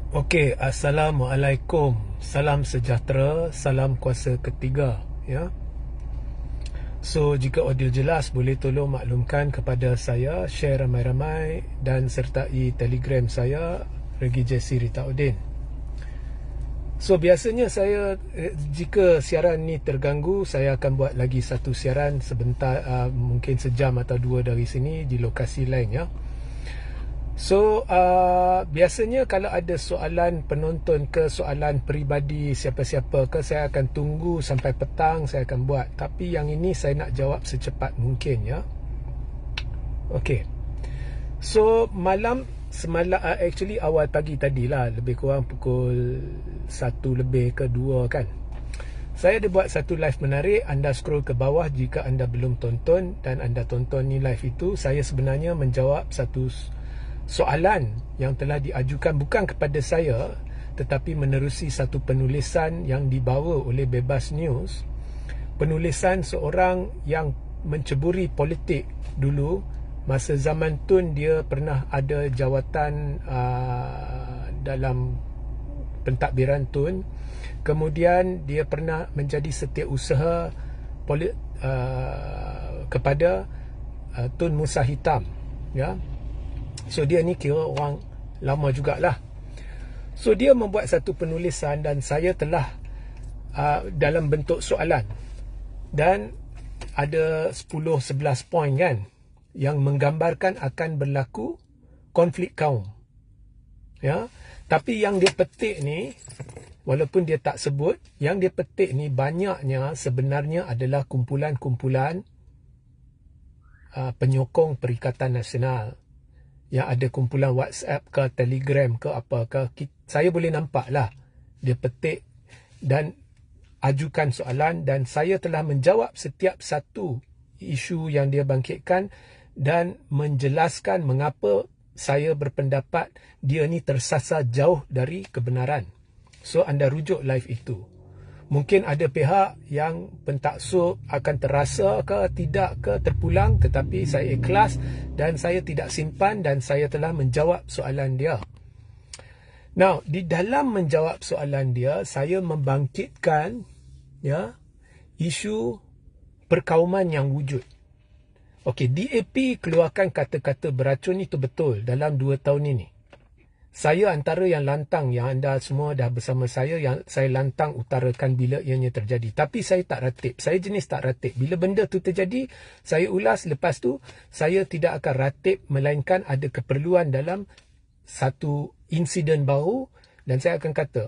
Okey, Assalamualaikum. Salam sejahtera, salam kuasa ketiga, ya. So, jika audio jelas, boleh tolong maklumkan kepada saya, share ramai-ramai dan sertai Telegram saya, Regi Jesse Ritaudin. So, biasanya saya jika siaran ni terganggu, saya akan buat lagi satu siaran sebentar, mungkin sejam atau dua dari sini di lokasi lain, ya. So, biasanya kalau ada soalan penonton ke soalan peribadi siapa-siapa ke, saya akan tunggu sampai petang, saya akan buat. Tapi yang ini saya nak jawab secepat mungkin, ya. Okey. So, actually awal pagi tadilah, lebih kurang pukul 1 lebih ke 2 kan. Saya ada buat satu live menarik. Anda scroll ke bawah jika anda belum tonton, dan anda tonton ni live itu. Saya sebenarnya menjawab satu soalan yang telah diajukan bukan kepada saya, tetapi menerusi satu penulisan yang dibawa oleh Bebas News. Penulisan seorang yang menceburi politik dulu. Masa zaman Tun, dia pernah ada jawatan dalam pentadbiran Tun. Kemudian dia pernah menjadi setiausaha kepada Tun Musa Hitam, ya. So dia ni kira orang lama jugalah. So dia membuat satu penulisan dan saya telah dalam bentuk soalan. Dan ada 10-11 poin kan, yang menggambarkan akan berlaku konflik kaum. Ya. Tapi yang dia petik ni, walaupun dia tak sebut, yang dia petik ni banyaknya sebenarnya adalah kumpulan-kumpulan penyokong Perikatan Nasional. Yang ada kumpulan WhatsApp ke Telegram ke apa ke, saya boleh nampak lah dia petik dan ajukan soalan, dan saya telah menjawab setiap satu isu yang dia bangkitkan dan menjelaskan mengapa saya berpendapat dia ni tersasar jauh dari kebenaran. So anda rujuk live itu. Mungkin ada pihak yang pentaksub akan terasa ke tidak ke terpulang, tetapi saya ikhlas dan saya tidak simpan, dan saya telah menjawab soalan dia. Now, di dalam menjawab soalan dia, saya membangkitkan, ya, isu perkauman yang wujud. Okey, DAP keluarkan kata-kata beracun, itu betul dalam 2 tahun ini. Saya antara yang lantang, yang anda semua dah bersama saya, yang saya lantang utarakan bila ianya terjadi. Tapi saya tak ratib. Saya jenis tak ratib. Bila benda tu terjadi, saya ulas. Lepas tu, saya tidak akan ratib, melainkan ada keperluan dalam satu insiden baru. Dan saya akan kata,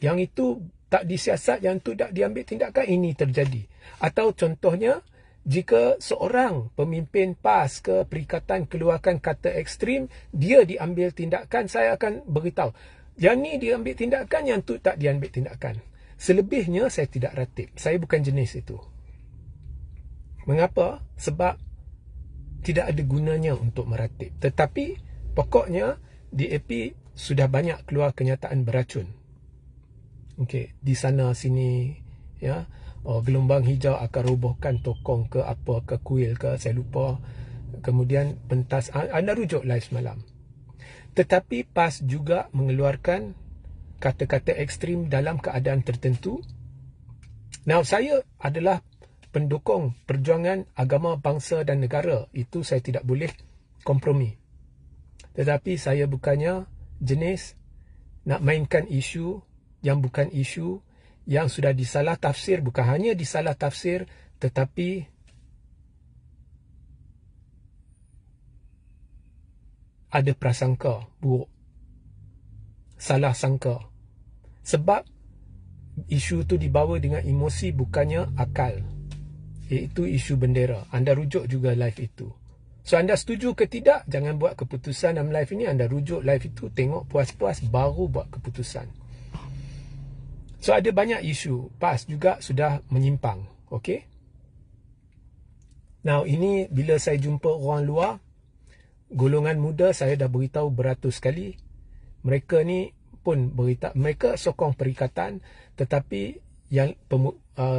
yang itu tak disiasat, yang tu tak diambil tindakan, ini terjadi. Atau contohnya, jika seorang pemimpin PAS ke Perikatan keluarkan kata ekstrim, dia diambil tindakan, saya akan beritahu, yang ni diambil tindakan, yang tu tak diambil tindakan. Selebihnya saya tidak ratib. Saya bukan jenis itu. Mengapa? Sebab tidak ada gunanya untuk meratib. Tetapi pokoknya DAP sudah banyak keluar kenyataan beracun. Okey, di sana sini, ya. Gelombang hijau akan robohkan tokong ke apa ke kuil ke, saya lupa. Kemudian pentas, anda rujuk live semalam. Tetapi PAS juga mengeluarkan kata-kata ekstrim dalam keadaan tertentu. Now, saya adalah pendukung perjuangan agama, bangsa dan negara. Itu saya tidak boleh kompromi. Tetapi saya bukannya jenis nak mainkan isu yang bukan isu, yang sudah disalah tafsir. Bukan hanya disalah tafsir, tetapi ada prasangka buruk, salah sangka. Sebab isu tu dibawa dengan emosi, bukannya akal, iaitu isu bendera. Anda rujuk juga live itu. So anda setuju ke tidak, jangan buat keputusan dalam live ini. Anda rujuk live itu, tengok puas-puas, baru buat keputusan. So ada banyak isu. PAS juga sudah menyimpang. Okey. Now ini bila saya jumpa orang luar, golongan muda, saya dah beritahu beratus kali. Mereka ni pun beritahu, mereka sokong perikatan, tetapi yang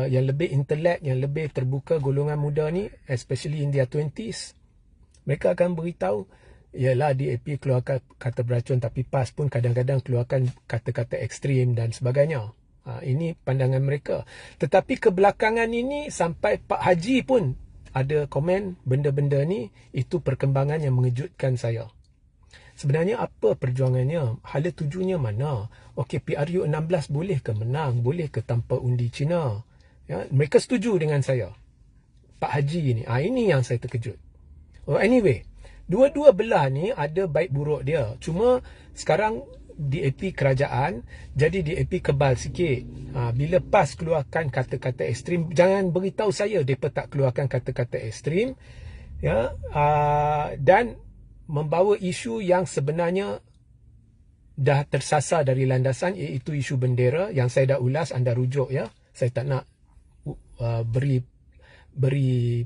lebih intelek, yang lebih terbuka, golongan muda ni, especially in their 20s, mereka akan beritahu ialah DAP keluarkan kata beracun, tapi PAS pun kadang-kadang keluarkan kata-kata ekstrim dan sebagainya. Ini pandangan mereka. Tetapi kebelakangan ini sampai Pak Haji pun ada komen benda-benda ni, itu perkembangan yang mengejutkan saya. Sebenarnya apa perjuangannya? Hala tujunya mana? Okey, PRU16 boleh ke menang? Boleh ke tanpa undi Cina? Ya, mereka setuju dengan saya. Pak Haji ni. Ini yang saya terkejut. Anyway, dua-dua belah ni ada baik buruk dia. Cuma sekarang DAP kerajaan, jadi DAP kebal sikit. Bila PAS keluarkan kata-kata ekstrim, jangan beritahu saya mereka tak keluarkan kata-kata ekstrim. Ya, dan membawa isu yang sebenarnya dah tersasar dari landasan, iaitu isu bendera yang saya dah ulas, anda rujuk ya. Saya tak nak beri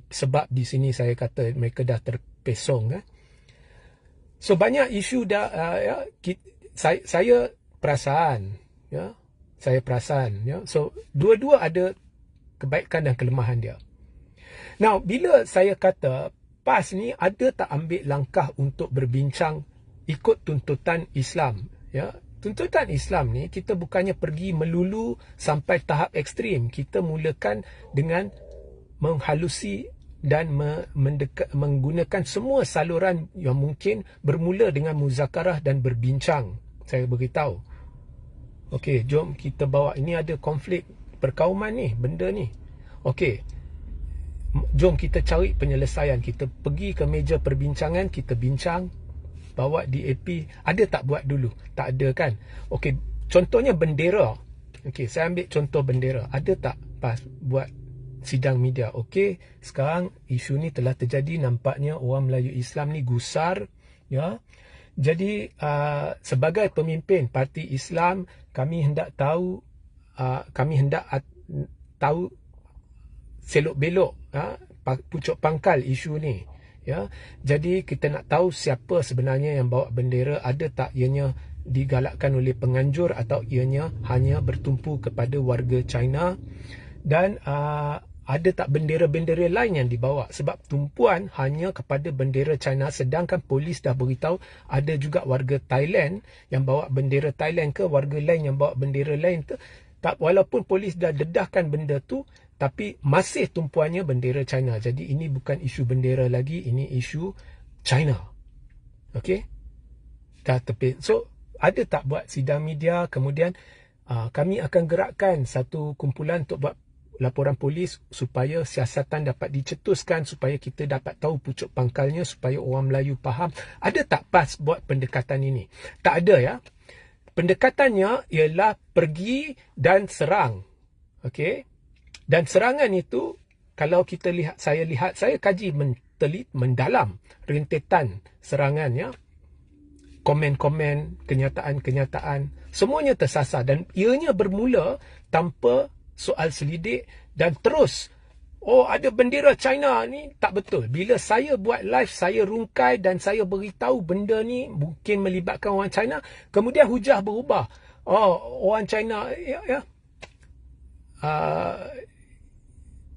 sebab di sini saya kata mereka dah terpesong. So banyak isu dah saya perasan ya. Saya perasan ya. So dua-dua ada kebaikan dan kelemahan dia. Now bila saya kata PAS ni ada tak ambil langkah untuk berbincang ikut tuntutan Islam ya. Tuntutan Islam ni kita bukannya pergi melulu sampai tahap ekstrim. Kita mulakan dengan menghalusi dan menggunakan semua saluran yang mungkin, bermula dengan muzakarah dan berbincang. Saya beritahu, okey, jom kita bawa, ini ada konflik perkauman ni, benda ni. Okey, jom kita cari penyelesaian. Kita pergi ke meja perbincangan, kita bincang, bawa DAP. Ada tak buat dulu? Tak ada kan? Okey, contohnya bendera. Okey, saya ambil contoh bendera. Ada tak PAS buat sidang media? Okey, sekarang isu ni telah terjadi, nampaknya orang Melayu Islam ni gusar ya. Jadi sebagai pemimpin parti Islam, kami hendak tahu tahu selok-belok pucuk pangkal isu ni ya. Jadi kita nak tahu siapa sebenarnya yang bawa bendera. Ada tak ianya digalakkan oleh penganjur atau ianya hanya bertumpu kepada warga China? Dan ada tak bendera-bendera lain yang dibawa? Sebab tumpuan hanya kepada bendera China, sedangkan polis dah beritahu ada juga warga Thailand yang bawa bendera Thailand ke warga lain yang bawa bendera lain tu. Tak, walaupun polis dah dedahkan benda tu, tapi masih tumpuannya bendera China. Jadi ini bukan isu bendera lagi, ini isu China. Okey? Dah tepi. So ada tak buat sidang media? Kemudian kami akan gerakkan satu kumpulan untuk buat laporan polis supaya siasatan dapat dicetuskan, supaya kita dapat tahu pucuk pangkalnya, supaya orang Melayu faham. Ada tak PAS buat pendekatan ini? Tak ada ya. Pendekatannya ialah pergi dan serang. Okey? Dan serangan itu, kalau kita lihat, saya kaji mendalam rentetan serangan ya. Komen-komen, kenyataan-kenyataan, semuanya tersasar dan ianya bermula tanpa soal selidik dan terus, ada bendera China ni tak betul. Bila saya buat live, saya rungkai dan saya beritahu benda ni mungkin melibatkan orang China, kemudian hujah berubah. Orang China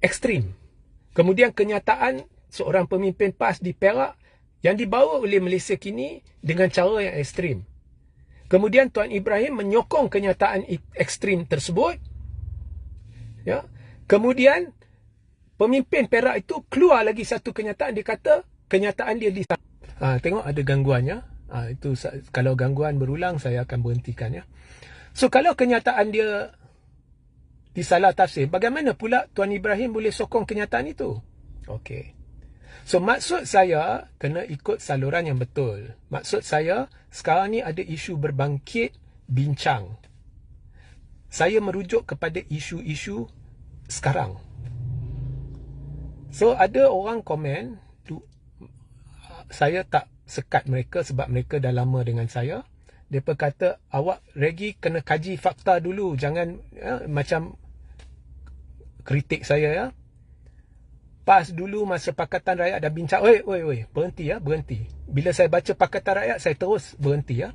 ekstrim. Kemudian kenyataan seorang pemimpin PAS di Perak yang dibawa oleh Malaysia kini dengan cara yang ekstrim. Kemudian Tuan Ibrahim menyokong kenyataan ekstrim tersebut. Ya. Kemudian pemimpin Perak itu keluar lagi satu kenyataan, dia kata kenyataan dia tengok ada gangguannya. Itu kalau gangguan berulang saya akan berhentikan ya. So kalau kenyataan dia disalah tafsir, bagaimana pula Tuan Ibrahim boleh sokong kenyataan itu? Okey. So maksud saya kena ikut saluran yang betul. Maksud saya sekarang ni ada isu berbangkit, bincang. Saya merujuk kepada isu-isu sekarang. So ada orang komen, saya tak sekat mereka sebab mereka dah lama dengan saya. Mereka kata, awak Reggie kena kaji fakta dulu, jangan macam kritik saya ya. PAS dulu masa Pakatan Rakyat dah bincang. Oi, berhenti ya, berhenti. Bila saya baca Pakatan Rakyat, saya terus berhenti ya.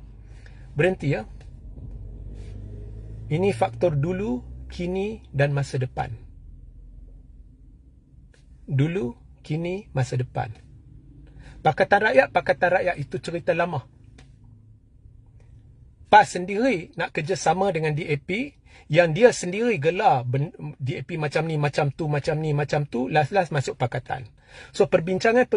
Berhenti ya. Ini faktor dulu, kini dan masa depan. Dulu, kini, masa depan. Pakatan Rakyat itu cerita lama. PAS sendiri nak kerjasama dengan DAP, yang dia sendiri gelar DAP macam ni, macam tu, macam ni, macam tu, last masuk Pakatan. So perbincangan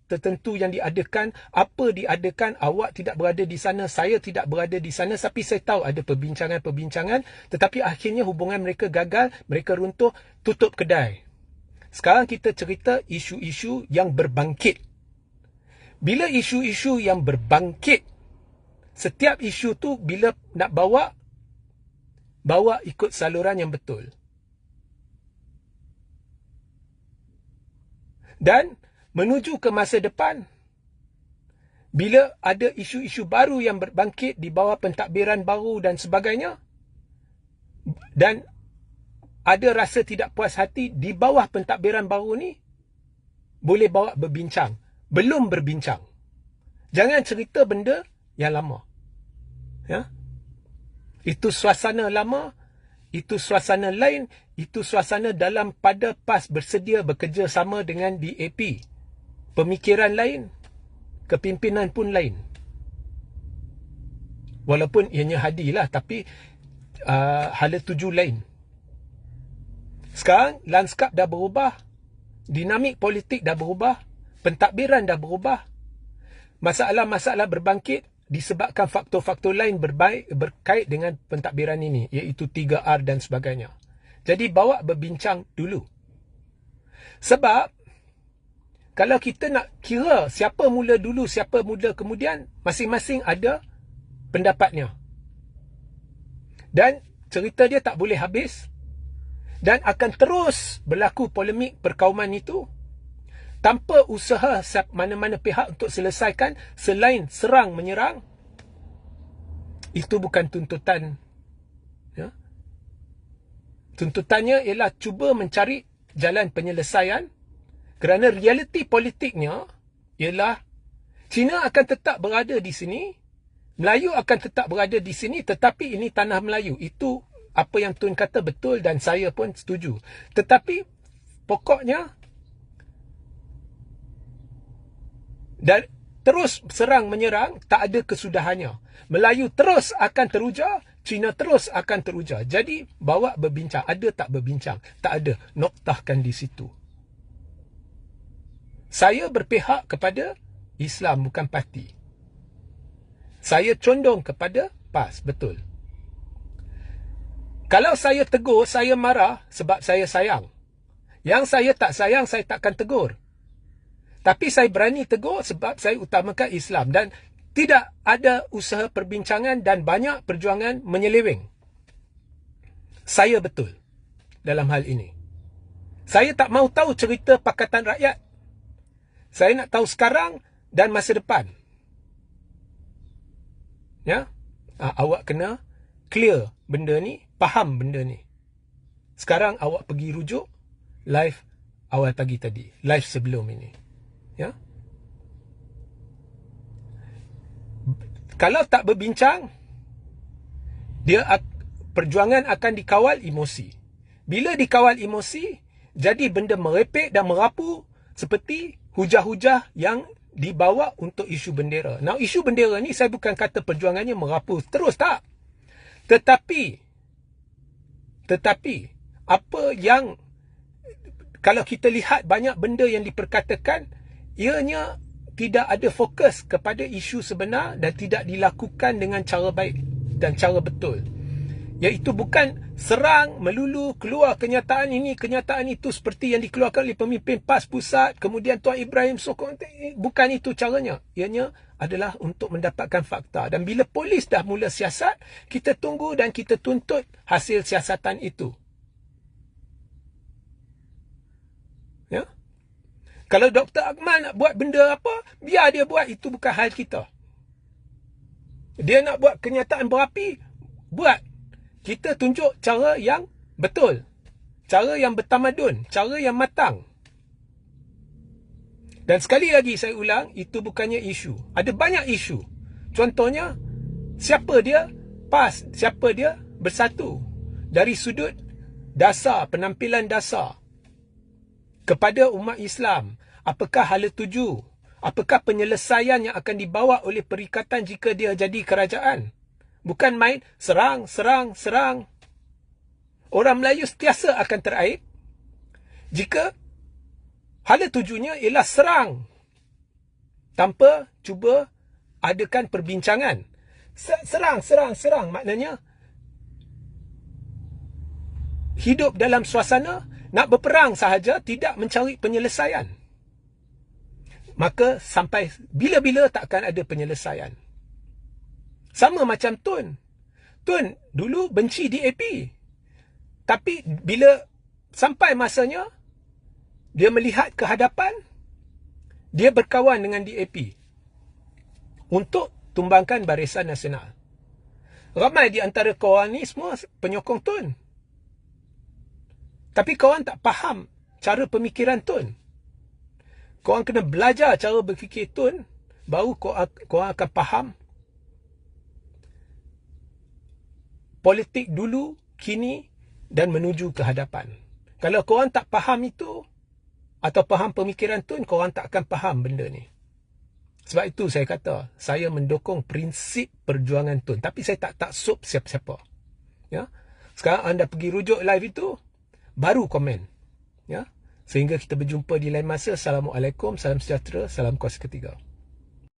tertentu yang diadakan, apa diadakan, awak tidak berada di sana, saya tidak berada di sana, tapi saya tahu ada perbincangan, tetapi akhirnya hubungan mereka gagal, mereka runtuh, tutup kedai. Sekarang kita cerita isu-isu yang berbangkit. Bila isu-isu yang berbangkit, setiap isu tu bila nak bawa ikut saluran yang betul. Dan menuju ke masa depan, bila ada isu-isu baru yang berbangkit di bawah pentadbiran baru dan sebagainya, dan ada rasa tidak puas hati di bawah pentadbiran baru ni, boleh bawa berbincang. Belum berbincang. Jangan cerita benda yang lama. Ya? Itu suasana lama, itu suasana lain, itu suasana dalam pada PAS bersedia bekerja sama dengan DAP. Pemikiran lain, kepimpinan pun lain. Walaupun ianya hadilah, tapi hala tuju lain. Sekarang lanskap dah berubah, dinamik politik dah berubah, pentadbiran dah berubah. Masalah-masalah berbangkit disebabkan faktor-faktor lain berkait dengan pentadbiran ini, iaitu 3R dan sebagainya. Jadi bawa berbincang dulu. Sebab kalau kita nak kira siapa mula dulu, siapa mula kemudian, masing-masing ada pendapatnya. Dan cerita dia tak boleh habis, dan akan terus berlaku polemik perkauman itu tanpa usaha mana-mana pihak untuk selesaikan selain serang menyerang. Itu bukan tuntutan. Ya? Tuntutannya ialah cuba mencari jalan penyelesaian, kerana realiti politiknya ialah Cina akan tetap berada di sini, Melayu akan tetap berada di sini, tetapi ini tanah Melayu. Itu apa yang Tun kata betul dan saya pun setuju. Tetapi pokoknya dan terus serang menyerang, tak ada kesudahannya. Melayu terus akan teruja, Cina terus akan teruja. Jadi bawa berbincang. Ada tak berbincang? Tak ada. Noktahkan di situ. Saya berpihak kepada Islam, bukan parti. Saya condong kepada PAS, betul. Kalau saya tegur, saya marah sebab saya sayang. Yang saya tak sayang, saya takkan tegur. Tapi saya berani tegur sebab saya utamakan Islam. Dan tidak ada usaha perbincangan dan banyak perjuangan menyeleweng. Saya betul dalam hal ini. Saya tak mahu tahu cerita Pakatan Rakyat. Saya nak tahu sekarang dan masa depan. Ya? Awak kena clear benda ni, faham benda ni. Sekarang awak pergi rujuk live awal pagi tadi, live sebelum ini. Ya? Kalau tak berbincang, perjuangan akan dikawal emosi. Bila dikawal emosi, jadi benda merepek dan merapu seperti hujah-hujah yang dibawa untuk isu bendera. Now, isu bendera ni saya bukan kata perjuangannya merapu terus, tak. Tetapi apa yang kalau kita lihat banyak benda yang diperkatakan, ianya tidak ada fokus kepada isu sebenar dan tidak dilakukan dengan cara baik dan cara betul. Iaitu bukan serang, melulu, keluar kenyataan ini, kenyataan itu seperti yang dikeluarkan oleh pemimpin PAS pusat, kemudian Tuan Ibrahim sokong. Bukan itu caranya. Ianya adalah untuk mendapatkan fakta. Dan bila polis dah mula siasat, kita tunggu dan kita tuntut hasil siasatan itu. Ya? Kalau Dr. Akmal nak buat benda apa, biar dia buat. Itu bukan hal kita. Dia nak buat kenyataan berapi, buat. Kita tunjuk cara yang betul, cara yang bertamadun, cara yang matang. Dan sekali lagi saya ulang, itu bukannya isu. Ada banyak isu. Contohnya, siapa dia PAS, siapa dia bersatu. Dari sudut dasar, penampilan dasar kepada umat Islam. Apakah hala tuju? Apakah penyelesaian yang akan dibawa oleh perikatan jika dia jadi kerajaan? Bukan main serang, serang, serang. Orang Melayu sentiasa akan teraib jika hala tujunya ialah serang tanpa cuba adakan perbincangan. Serang, serang, serang. Maknanya hidup dalam suasana nak berperang sahaja, tidak mencari penyelesaian. Maka sampai bila-bila takkan ada penyelesaian. Sama macam Tun. Tun dulu benci DAP. Tapi bila sampai masanya, dia melihat ke hadapan, dia berkawan dengan DAP untuk tumbangkan Barisan Nasional. Ramai di antara kawan ni semua penyokong Tun. Tapi kawan tak faham cara pemikiran Tun. Korang kena belajar cara berfikir Tun, baru korang akan faham politik dulu, kini dan menuju ke hadapan. Kalau korang tak faham itu, atau faham pemikiran Tun, korang tak akan faham benda ni. Sebab itu saya kata, saya mendukung prinsip perjuangan Tun. Tapi saya tak taksub siapa-siapa. Ya? Sekarang anda pergi rujuk live itu, baru komen. Ya? Sehingga kita berjumpa di lain masa. Assalamualaikum, salam sejahtera, salam kuasa ketiga.